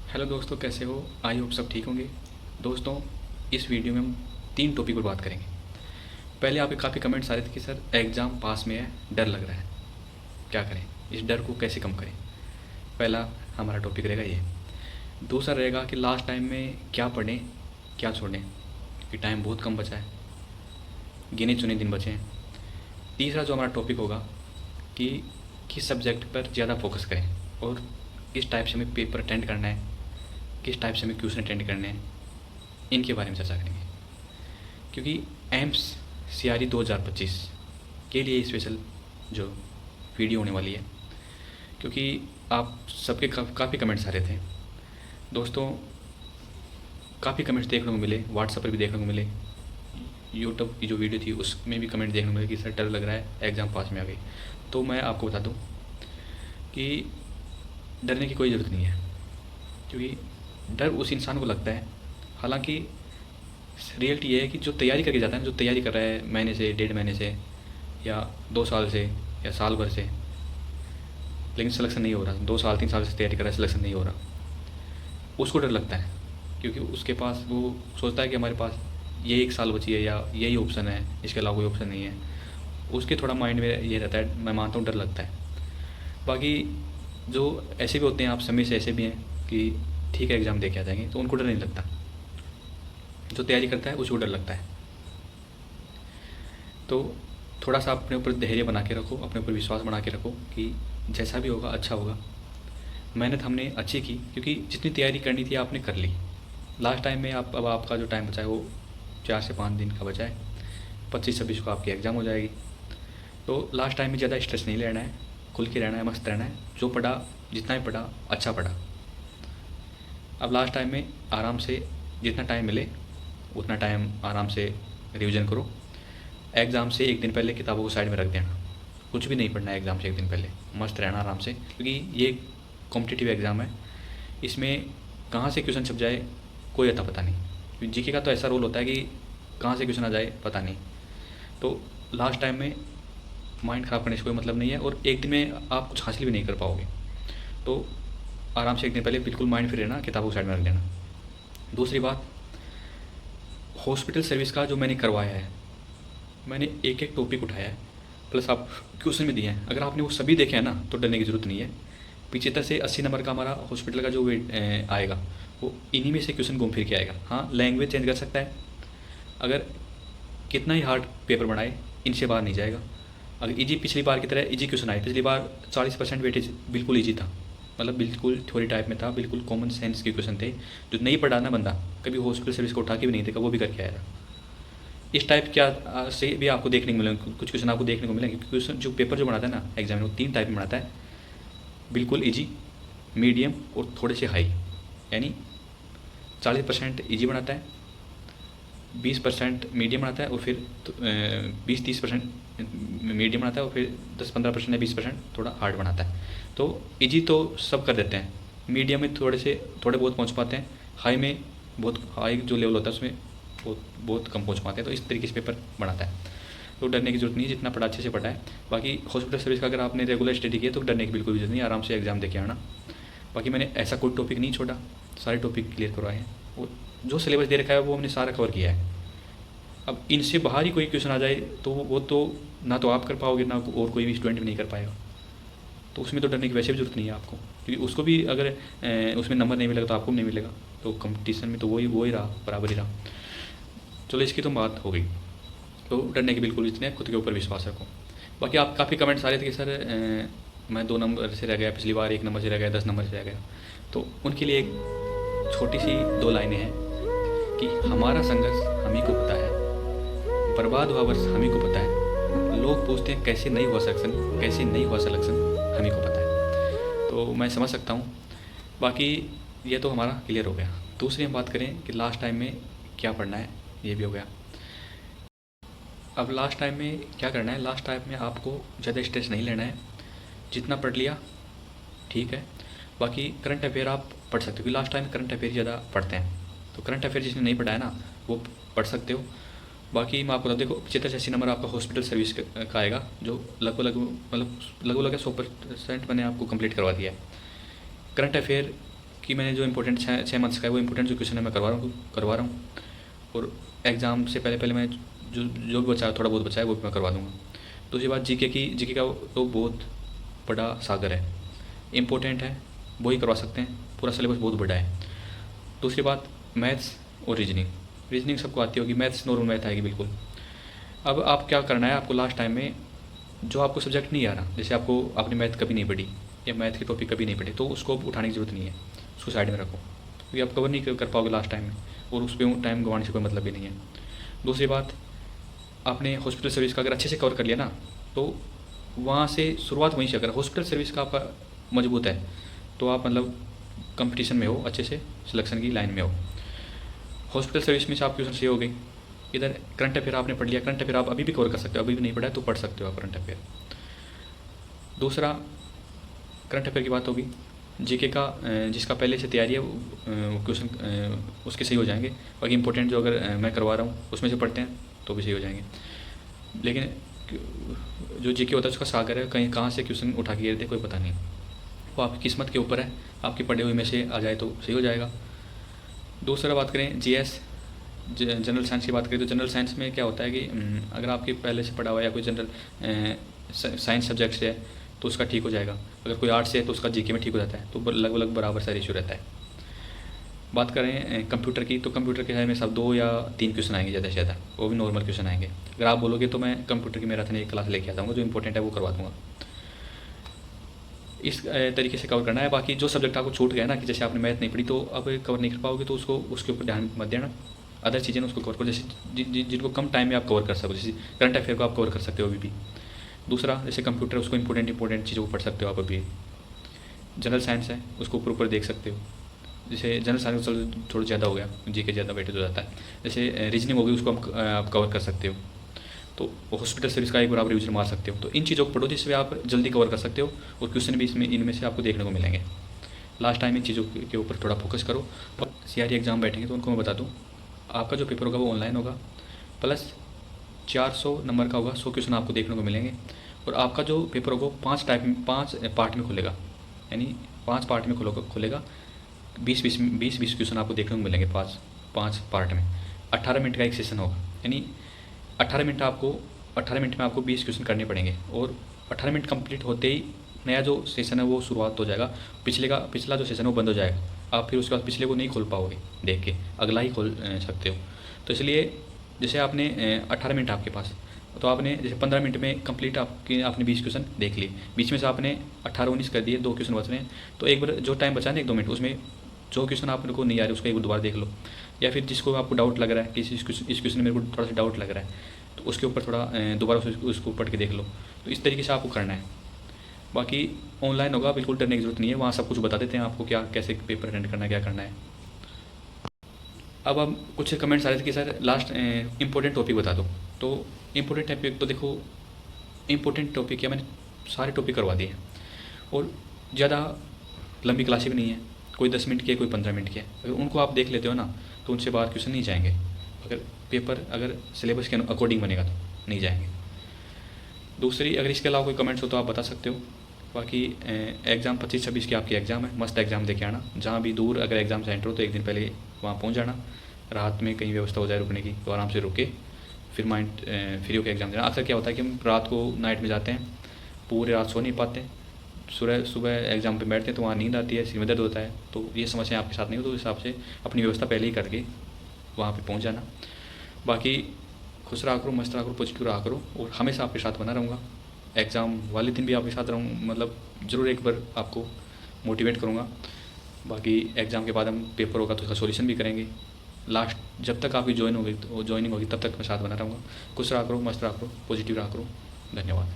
Hello दोस्तों, कैसे हो? आई होप सब ठीक होंगे। दोस्तों, इस वीडियो में हम 3 टॉपिक पर बात करेंगे। पहले आपके काफ़ी कमेंट्स आ रहे थे कि सर एग्ज़ाम पास में है, डर लग रहा है, क्या करें, इस डर को कैसे कम करें। पहला हमारा टॉपिक रहेगा ये। दूसरा रहेगा कि लास्ट टाइम में क्या पढ़ें, क्या छोड़ें, कि टाइम बहुत कम बचा है, गिने चुने दिन बचे हैं। तीसरा जो हमारा टॉपिक होगा कि किस सब्जेक्ट पर ज़्यादा फोकस करें और किस टाइप से हमें पेपर अटेंड करना है, किस टाइप से हमें क्वेश्चन अटेंड करने हैं, इनके बारे में चर्चा करेंगे। क्योंकि एम्स CRE 2025 के लिए स्पेशल जो वीडियो होने वाली है, क्योंकि आप सबके काफ़ी कमेंट्स आ रहे थे दोस्तों, काफ़ी कमेंट्स देखने को मिले, व्हाट्सएप पर भी देखने को मिले, यूट्यूब की जो वीडियो थी उसमें भी कमेंट देखने को मिले कि सर डर लग रहा है, एग्ज़ाम पास में आ गई। तो मैं आपको बता दूं कि डरने की कोई ज़रूरत नहीं है, क्योंकि डर उस इंसान को लगता है, हालांकि रियलिटी ये है कि जो तैयारी करके जाता है, जो तैयारी कर रहा है महीने से, 1.5 महीने से, या 2 साल से, या साल भर से, लेकिन सिलेक्शन नहीं हो रहा, 2 साल 3 साल से तैयारी कर रहा है, सिलेक्शन नहीं हो रहा, उसको डर लगता है। क्योंकि उसके पास वो सोचता है कि हमारे पास ये 1 साल बची है, या यही ऑप्शन है, इसके अलावा कोई ऑप्शन नहीं है। उसके थोड़ा माइंड में ये रहता है, मैं मानता हूँ डर लगता है। बाकी जो ऐसे भी होते हैं, आप समय से ऐसे भी हैं कि ठीक है एग्ज़ाम दे के आ जाएंगे, तो उनको डर नहीं लगता। जो तैयारी करता है उसको डर लगता है। तो थोड़ा सा अपने ऊपर धैर्य बना के रखो, अपने ऊपर विश्वास बना के रखो कि जैसा भी होगा अच्छा होगा। मेहनत हमने अच्छी की, क्योंकि जितनी तैयारी करनी थी आपने कर ली। लास्ट टाइम में अब आपका जो टाइम बचा है वो 4 से 5 दिन का बचा है। 25-26 को आपकी एग्ज़ाम हो जाएगी। तो लास्ट टाइम में ज़्यादा स्ट्रेस नहीं लेना है, खुल के रहना है, मस्त रहना है। जो पढ़ा, जितना भी पढ़ा, अच्छा पढ़ा। अब लास्ट टाइम में आराम से जितना टाइम मिले उतना टाइम आराम से रिवीजन करो। एग्ज़ाम से एक दिन पहले किताबों को साइड में रख देना, कुछ भी नहीं पढ़ना है एग्ज़ाम से एक दिन पहले, मस्त रहना आराम से। क्योंकि ये कॉम्पिटिटिव एग्ज़ाम है, इसमें कहाँ से क्वेश्चन छप जाए कोई अता पता नहीं। जीके का तो ऐसा रोल होता है कि कहाँ से क्वेश्चन आ जाए पता नहीं। तो लास्ट टाइम में माइंड ख़राब करने से कोई मतलब नहीं है, और एक दिन में आप कुछ हासिल भी नहीं कर पाओगे। तो आराम से एक दिन पहले बिल्कुल माइंड फ्री रहना, किताबों को साइड में रख देना। दूसरी बात, हॉस्पिटल सर्विस का जो मैंने करवाया है, मैंने एक एक टॉपिक उठाया है, प्लस आप क्वेश्चन भी दिए हैं। अगर आपने वो सभी देखे हैं ना, तो डरने की ज़रूरत नहीं है। 75 से 80 नंबर का हमारा हॉस्पिटल का जो वेट आएगा, वो इन्हीं में से क्वेश्चन घूम फिर के आएगा। हाँ, लैंग्वेज चेंज कर सकता है, अगर कितना ही हार्ड पेपर बनाए इनसे बाहर नहीं जाएगा। अगर इजी पिछली बार की तरह इजी क्वेश्चन आए, पिछली बार 40% वेटेज बिल्कुल ईजी था, मतलब बिल्कुल थ्योरी टाइप में था, बिल्कुल कॉमन सेंस के क्वेश्चन थे। जो नहीं पढ़ा ना बंदा, कभी हॉस्पिटल सर्विस को उठा के भी नहीं देखा, वो भी करके आया था। इस टाइप क्या से भी आपको देखने को मिलेंगे, कुछ क्वेश्चन आपको देखने को मिलेंगे। क्वेश्चन जो पेपर जो बनाता है ना एग्जाम में, वो 3 टाइप में बनाता है, बिल्कुल इजी, मीडियम और थोड़े से हाई। यानी 40% ईजी बनाता है, 20% मीडियम बनाता है, और फिर 20-30% मीडियम बनाता है, और फिर 10-15% या 20% थोड़ा हार्ड बनाता है। तो इजी तो सब कर देते हैं, मीडियम में थोड़े बहुत पहुंच पाते हैं, हाई में बहुत हाई जो लेवल होता है उसमें बहुत बहुत कम पहुंच पाते हैं। तो इस तरीके से पेपर बनाता है। तो डरने की जरूरत नहीं है, जितना पढ़ा अच्छे से पढ़ा है। बाकी हॉस्पिटल सर्विस का अगर आपने रेगुलर स्टडी किया तो डरने की बिल्कुल भी जरूरत नहीं, आराम से एग्जाम देके आना। बाकी मैंने ऐसा कोई टॉपिक नहीं छोड़ा, सारे टॉपिक क्लियर करवाए हैं, और जो सिलेबस दे रखा है वो हमने सारा कवर किया है। अब इनसे बाहर ही कोई क्वेश्चन आ जाए तो वो तो ना तो आप कर पाओगे, ना और कोई भी स्टूडेंट भी नहीं कर पाएगा। तो उसमें तो डरने की वैसे भी जरूरत नहीं है आपको, क्योंकि उसको भी अगर उसमें नंबर नहीं मिलेगा तो आपको भी नहीं मिलेगा। तो कंपटीशन में तो वही रहा, बराबर ही रहा। चलो, इसकी तो बात हो गई। तो डरने की बिल्कुल भी नहीं है, खुद के ऊपर विश्वास रखो। बाकी आप काफ़ी कमेंट्स आ रहे थे कि सर मैं 2 नंबर से रह गया, पिछली बार 1 नंबर से रह गया, 10 नंबर से रह गया। तो उनके लिए एक छोटी सी 2 लाइनें हैं कि हमारा संघर्ष हम ही को पता है, बर्बाद हुआ वर्ष हम ही को पता है, लोग पूछते हैं कैसे नहीं हुआ सिलेक्शन, कैसे नहीं हुआ सिलेक्शन, हम ही को पता है। तो मैं समझ सकता हूँ। बाकी ये तो हमारा क्लियर हो गया। दूसरी हम बात करें कि लास्ट टाइम में क्या पढ़ना है, ये भी हो गया। अब लास्ट टाइम में क्या करना है, लास्ट टाइम में आपको ज़्यादा स्ट्रेस नहीं लेना है, जितना पढ़ लिया ठीक है। बाकी करंट अफेयर आप पढ़ सकते हो, क्योंकि लास्ट टाइम करंट अफेयर ज़्यादा पढ़ते हैं। तो करंट अफेयर जिसने नहीं पढ़ा है ना, वो पढ़ सकते हो। बाकी मैं आपको बता, देखो 75-80 नंबर आपका हॉस्पिटल सर्विस का आएगा, जो लगभग 100% मैंने आपको कंप्लीट करवा दिया है। करंट अफेयर कि मैंने जो इंपॉर्टेंट 6 मंथ्स का है वो इंपॉर्टेंट जो क्वेश्चन है मैं करवा रहा हूँ। और एग्ज़ाम से पहले मैं जो जो भी बचा है, थोड़ा बहुत बचा है, वो भी मैं करवा दूँगा। दूसरी बात, जीके का तो बहुत बड़ा सागर है, इम्पोर्टेंट है, वही करवा सकते हैं, पूरा सिलेबस बहुत बड़ा है। दूसरी बात, मैथ्स और रीजनिंग सबको आती होगी, मैथ्स नॉर्मल मैथ आएगी बिल्कुल। अब आप क्या करना है, आपको लास्ट टाइम में जो आपको सब्जेक्ट नहीं आ रहा, जैसे आपने मैथ कभी नहीं पढ़ी या मैथ के टॉपिक कभी नहीं पढ़े, तो उसको उठाने की ज़रूरत नहीं है, उसको साइड में रखो, क्योंकि आप कवर नहीं कर पाओगे लास्ट टाइम में, और उस पर टाइम गंवाने से कोई मतलब भी नहीं है। दूसरी बात, आपने हॉस्पिटल सर्विस का अगर अच्छे से कवर कर लिया ना, तो वहाँ से शुरुआत वहीं से, अगर हॉस्पिटल सर्विस का आपका मजबूत है तो आप मतलब कंपटीशन में हो, अच्छे से सिलेक्शन की लाइन में हो। हॉस्पिटल सर्विस में से आप क्वेश्चन सही हो गई। इधर करंट अफेयर आपने पढ़ लिया, करंट अफेयर आप अभी भी कवर कर सकते हो, अभी भी नहीं पढ़ा है तो पढ़ सकते हो आप करंट अफेयर। दूसरा, करंट अफेयर की बात होगी, जीके का जिसका पहले से तैयारी है वो क्वेश्चन उसके सही हो जाएंगे। बाकी इंपॉर्टेंट जो अगर मैं करवा रहा हूँ उसमें से पढ़ते हैं तो भी सही हो जाएंगे। लेकिन जो जीके होता है उसका सागर है, कहीं कहाँ से क्वेश्चन उठा के दे कोई पता नहीं, वो आपकी किस्मत के ऊपर है, आपकी पढ़े हुए में से आ जाए तो सही हो जाएगा। दूसरा बात करें जीएस जनरल साइंस की बात करें, तो जनरल साइंस में क्या होता है कि अगर आपके पहले से पढ़ा हुआ या कोई जनरल साइंस सब्जेक्ट से है तो उसका ठीक हो जाएगा, अगर कोई आर्ट्स से है तो उसका जीके में ठीक हो जाता है, तो लगभग बराबर सा रेशियो रहता है। बात करें कंप्यूटर की, तो कंप्यूटर के में सब 2 या 3 क्वेश्चन आएंगे ज़्यादा से ज़्यादा, वो भी नॉर्मल क्वेश्चन आएंगे। अगर आप बोलोगे तो मैं कंप्यूटर की मैराथन एक क्लास लेके आता हूँ, जो इंपॉर्टेंट है वो करवा दूँगा। इस तरीके से कवर करना है। बाकी जो सब्जेक्ट आपको छूट गया ना, कि जैसे आपने मैथ नहीं पढ़ी तो अब कवर नहीं कर पाओगे, तो उसको उसके ऊपर ध्यान मत देना, अदर चीज़ें उसको कवर करो, जैसे जिनको कम टाइम में आप कवर कर सको, जैसे करंट अफेयर को आप कवर कर सकते हो अभी भी। दूसरा, जैसे कंप्यूटर, उसको इंपॉर्टेंट चीज़ों को पढ़ सकते हो आप अभी। जनरल साइंस है, उसको ऊपर देख सकते हो, जैसे जनरल साइंस थोड़ा ज़्यादा हो गया, जीके ज़्यादा वेटेज हो जाता है। जैसे रीजनिंग होगी, उसको आप कवर कर सकते हो, तो हॉस्पिटल सर्विस का एक बार आप रिविजन मार सकते हो। तो इन चीज़ों को पढ़ो जिससे आप जल्दी कवर कर सकते हो, और क्वेश्चन भी इनमें से आपको देखने को मिलेंगे। लास्ट टाइम इन चीज़ों के ऊपर थोड़ा फोकस करो। और सीआरई एग्ज़ाम बैठेंगे तो उनको मैं बता दूँ, आपका जो पेपर होगा वो ऑनलाइन होगा, प्लस 400 नंबर का होगा, 100 क्वेश्चन आपको देखने को मिलेंगे। और आपका जो पेपर होगा 5 पार्ट में खुलेगा, यानी 5 पार्ट में खुलेगा। 20 क्वेश्चन आपको देखने को मिलेंगे 5 पार्ट में। 18 मिनट का एक सेशन होगा, यानी 18 मिनट में आपको 20 क्वेश्चन करने पड़ेंगे, और 18 मिनट कंप्लीट होते ही नया जो सेशन है वो शुरुआत हो जाएगा। पिछला जो सेशन है वो बंद हो जाएगा, आप फिर उसके बाद पिछले को नहीं खोल पाओगे देख के, अगला ही खोल सकते हो। तो इसलिए जैसे आपने 18 मिनट आपके पास, तो आपने जैसे 15 मिनट में कंप्लीट आपने 20 क्वेश्चन देख लिए, बीच में से आपने 18-19 कर दिए, 2 क्वेश्चन बच रहे हैं, तो एक बार जो टाइम बचा ना 1-2 मिनट, उसमें जो क्वेश्चन आपको नहीं आ रहे उसको एक बार दोबारा देख लो, या फिर जिसको आपको डाउट लग रहा है कि इस क्वेश्चन में मेरे को थोड़ा सा डाउट लग रहा है, तो उसके ऊपर थोड़ा दोबारा उसको पढ़ के देख लो। तो इस तरीके से आपको करना है। बाकी ऑनलाइन होगा, बिल्कुल डरने की ज़रूरत नहीं है, वहाँ सब कुछ बता देते हैं आपको, क्या कैसे पेपर अटेंड करना है, क्या करना है। अब कुछ कमेंट्स आ रहे थे कि सर लास्ट इंपॉर्टेंट टॉपिक बता दो। तो इंपॉर्टेंट टॉपिक तो देखो, इंपॉर्टेंट टॉपिक क्या, मैंने सारे टॉपिक करवा दिए, और ज़्यादा लंबी क्लासें भी नहीं है, कोई 10 मिनट की है, कोई 15 मिनट की है। अगर उनको आप देख लेते हो ना, तो उनसे बाहर क्वेश्चन नहीं जाएंगे, अगर सिलेबस के अकॉर्डिंग बनेगा तो नहीं जाएंगे। दूसरी, अगर इसके अलावा कोई कमेंट्स हो तो आप बता सकते हो। बाकी एग्ज़ाम 25-26 की आपकी एग्ज़ाम है, मस्त एग्ज़ाम देके आना। जहाँ भी दूर अगर एग्ज़ाम सेंटर हो तो एक दिन पहले वहाँ पहुँच जाना, रात में कहीं व्यवस्था हो जाए रुकने की तो आराम से रुके, फिर माइंड फ्री होकर एग्ज़ाम देना। अक्सर क्या होता है कि हम रात को नाइट में जाते हैं, पूरे रात सो नहीं पाते, सुबह एग्ज़ाम पे बैठते हैं तो वहाँ नींद आती है, सिर में दर्द होता है। तो ये समस्या आपके साथ नहीं हो, तो उस हिसाब से अपनी व्यवस्था पहले ही करके वहाँ पे पहुँच जाना। बाकी खुश रहा करो, मस्त रहा करो, पॉजिटिव रहा करो, और हमेशा आपके साथ बना रहूँगा। एग्ज़ाम वाले दिन भी आपके साथ रहूँ, मतलब ज़रूर एक बार आपको मोटिवेट करूँगा। बाकी एग्ज़ाम के बाद हम पेपर होगा तो उसका सॉल्यूशन भी करेंगे। लास्ट जब तक आपकी ज्वाइनिंग होगी तब तक मैं साथ बना रहूँगा। खुश रहा करो, मस्त रहा करो, पॉजिटिव रहा करो। धन्यवाद।